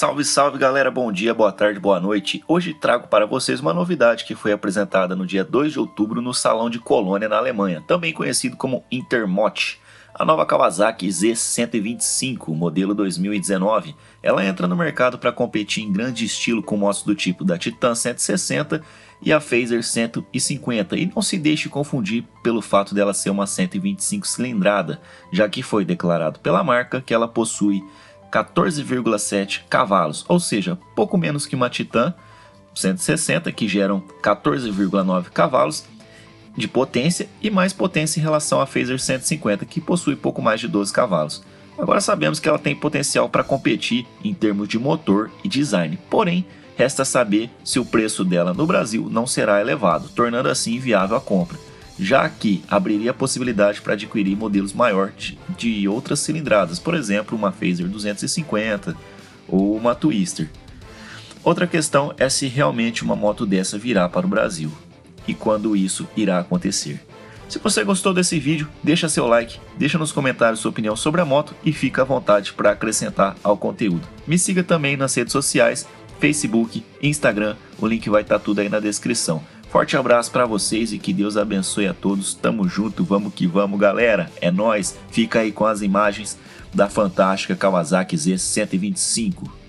Salve, salve galera, bom dia, boa tarde, boa noite. Hoje trago para vocês uma novidade que foi apresentada no dia 2 de outubro no Salão de Colônia, na Alemanha, também conhecido como Intermot. A nova Kawasaki Z125, modelo 2019, ela entra no mercado para competir em grande estilo com motos do tipo da Titan 160 e a Phaser 150, e não se deixe confundir pelo fato dela ser uma 125 cilindrada, já que foi declarado pela marca que ela possui 14,7 cavalos, ou seja, pouco menos que uma Titan 160, que geram 14,9 cavalos de potência e mais potência em relação à Phaser 150, que possui pouco mais de 12 cavalos. Agora sabemos que ela tem potencial para competir em termos de motor e design, porém, resta saber se o preço dela no Brasil não será elevado, tornando assim inviável a compra, já que abriria a possibilidade para adquirir modelos maiores de outras cilindradas, por exemplo, uma Phaser 250 ou uma Twister. Outra questão é se realmente uma moto dessa virá para o Brasil e quando isso irá acontecer. Se você gostou desse vídeo, deixa seu like, deixa nos comentários sua opinião sobre a moto e fica à vontade para acrescentar ao conteúdo. Me siga também nas redes sociais, Facebook, Instagram, o link vai estar tudo aí na descrição. Forte abraço para vocês e que Deus abençoe a todos. Tamo junto, vamos que vamos, galera. É nóis. Fica aí com as imagens da fantástica Kawasaki Z125.